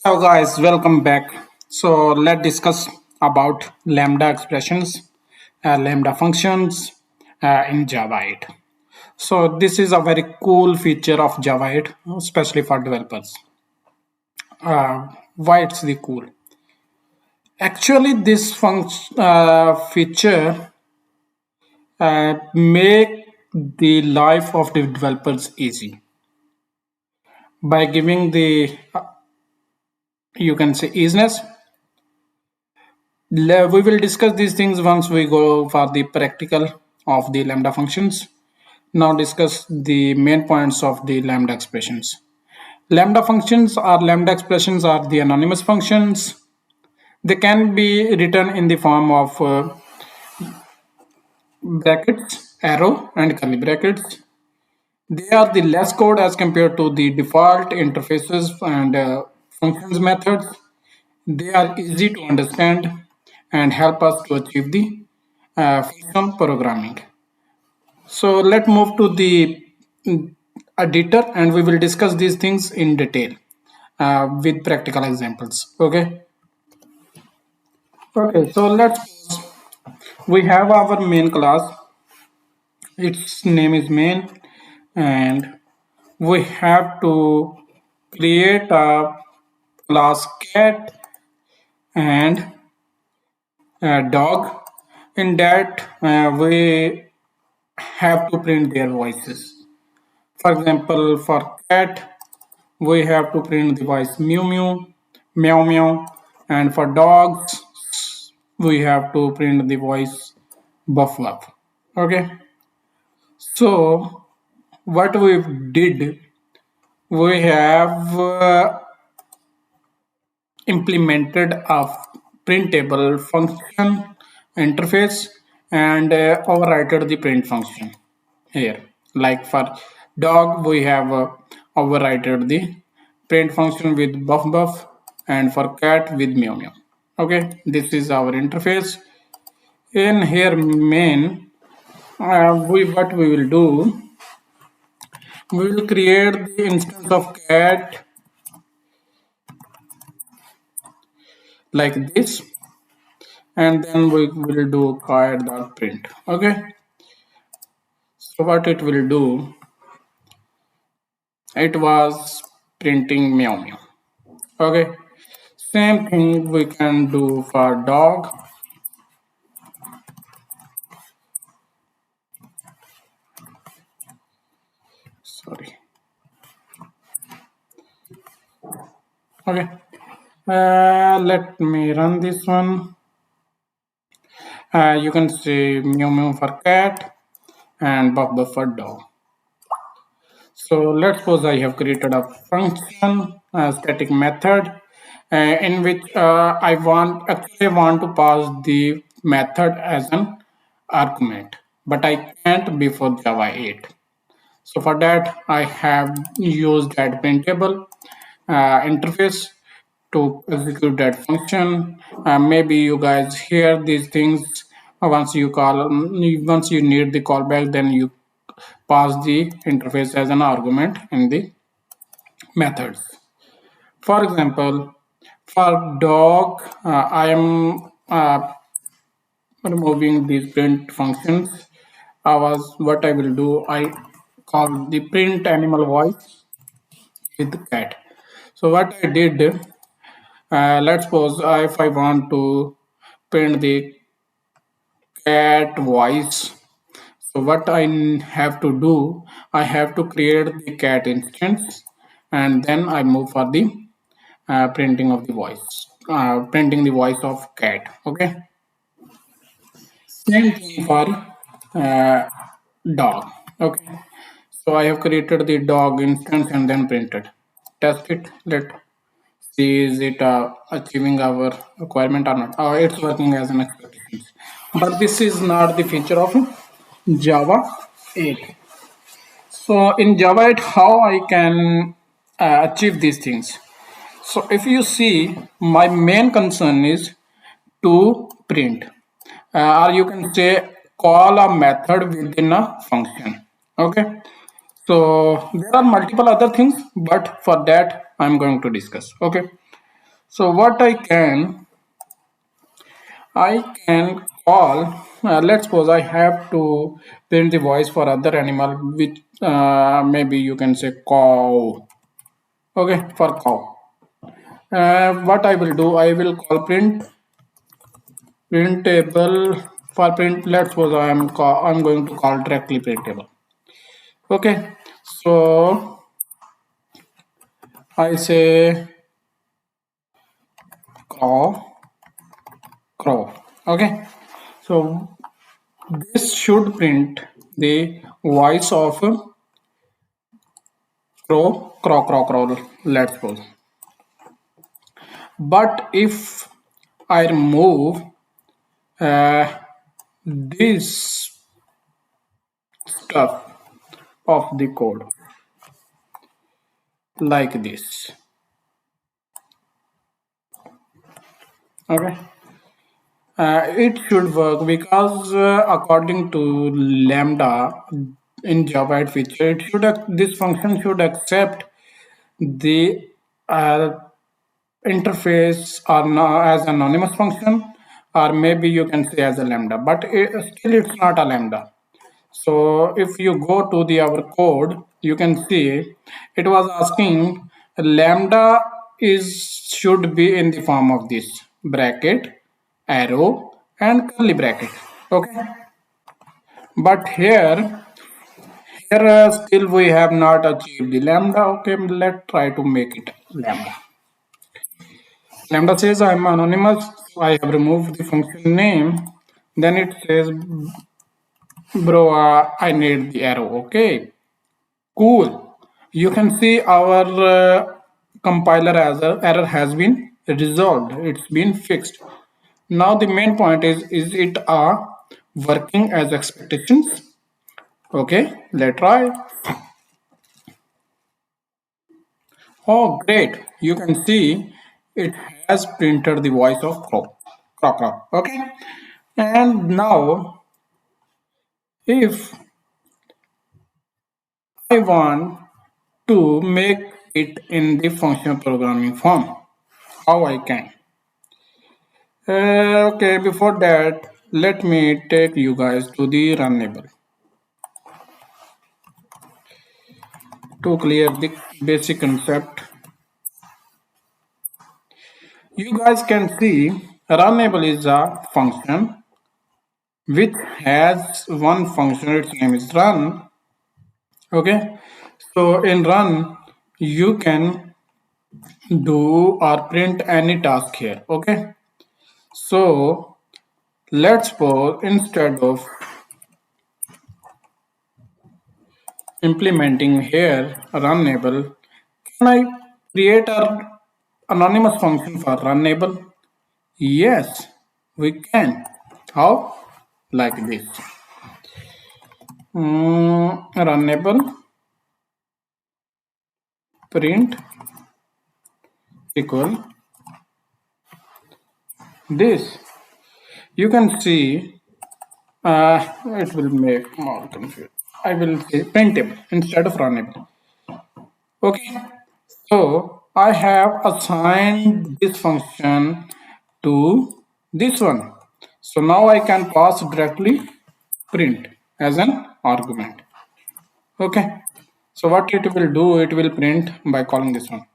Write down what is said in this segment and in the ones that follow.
Hello guys, welcome back. So let's discuss about lambda expressions, lambda functions in Java 8. So this is a very cool feature of Java 8, especially for developers. Why it's the cool? Actually, this function feature make the life of the developers easy by giving the you can say easiness. We will discuss these things once we go for the practical of the lambda functions. Now discuss the main points of the lambda expressions. Lambda expressions are the anonymous functions. They can be written in the form of brackets, arrow, and curly brackets. They are the less code as compared to the default interfaces and functions methods. They are easy to understand and help us to achieve the function programming. So let's move to the editor and we will discuss these things in detail with practical examples. Okay, so we have our main class. Its name is main and we have to create a class cat and dog. In that we have to print their voices. For example, for cat, we have to print the voice mew mew, meow meow, and for dogs, we have to print the voice buff buff. Okay, so what we did, we have implemented a printable function interface and overridden the print function here. Like for dog, we have overridden the print function with buff buff and for cat with meow meow. Okay, this is our interface. In here main, what we will do, we will create the instance of cat like this and then we will do cat.print. Okay, so what it will do, it was printing meow meow. Okay, same thing we can do for dog. Sorry. Okay, let me run this one. You can see meow meow for cat and buff buff for dog. So let's suppose I have created a function, a static method, in which I want to pass the method as an argument, but I can't before Java 8. So for that, I have used that printable interface to execute that function. Maybe you guys hear these things once you need the callback, then you pass the interface as an argument in the methods. For example, for dog, I am removing these print functions. What I will do, I call the print animal voice with cat. So what I did, let's suppose if I want to print the cat voice. So what I have to do, I have to create the cat instance and then I move for the printing the voice of cat. Okay, same thing for dog. Okay, so I have created the dog instance and then printed. Test it. Let see is it achieving our requirement or not. It's working as an expectation. But this is not the feature of Java 8. So in Java 8, how I can achieve these things? So if you see, my main concern is to print, or you can say call a method within a function. Okay, so there are multiple other things, but for that I'm going to discuss. Okay, So what I can call, let's suppose I have to print the voice for other animal, which maybe you can say cow. Okay, for cow. What I will do, I will call printable for print. Let's suppose I'm going to call directly printable. Okay, so I say crow, crow. Okay, so this should print the voice of crow, crow, crow, crow. Let's suppose. But if I remove uh, this stuff of the code like this, okay, it should work because according to Lambda in Java feature, this function should accept the uh, interface or as anonymous function, or maybe you can say as a Lambda, but still it's not a Lambda. So if you go to the our code, you can see it was asking Lambda is should be in the form of this bracket, arrow, and curly bracket. Okay, but here still we have not achieved the Lambda. Okay, let's try to make it Lambda. Lambda says I'm anonymous. I have removed the function name. Then it says, bro, I need the arrow. Okay, cool. You can see our compiler as error has been resolved. It's been fixed. Now the main point is it working as expectations? Okay, let's try. Oh, great. You can see it has printed the voice of crow. Crow, crow. Okay. And now if I want to make it in the functional programming form, how I can? Okay, before that, let me take you guys to the runnable to clear the basic concept. You guys can see runnable is a function which has one function, its name is run. Okay, so in run, you can do or print any task here. Okay, so let's suppose instead of implementing here runnable, can I create a anonymous function for runnable? Yes, we can. How? Like this. Runnable print equal this. You can see it will make more confused. I will say printable instead of runnable. Okay, so I have assigned this function to this one. So now I can pass directly print as an argument. Okay, so what it will do, it will print by calling this one.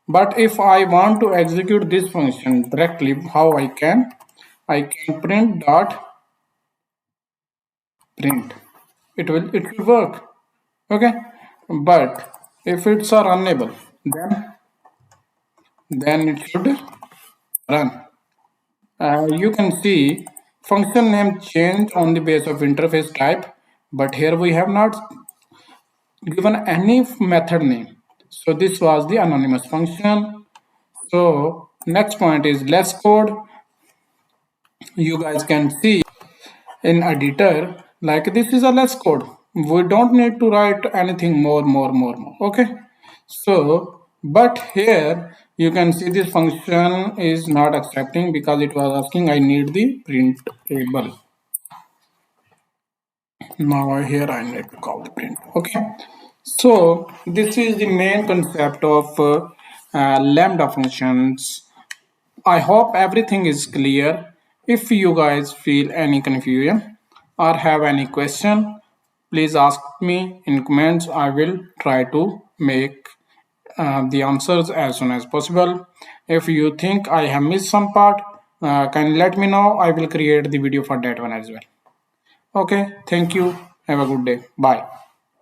But if I want to execute this function directly, how I can? I can print dot print. It will work. Okay, but if it's a runnable, then it should run. You can see function name change on the base of interface type, but here we have not given any method name. So this was the anonymous function. So next point is less code. You guys can see in editor like this is a less code. We don't need to write anything more. Okay. So but here you can see this function is not accepting because it was asking I need the printable. Now here I need to call the print. Okay, so this is the main concept of Lambda functions I hope everything is clear. If you guys feel any confusion or have any question, please ask me in comments. I will try to make the answers as soon as possible. If you think I have missed some part, can let me know. I will create the video for that one as well. Okay, thank you. Have a good day. Bye.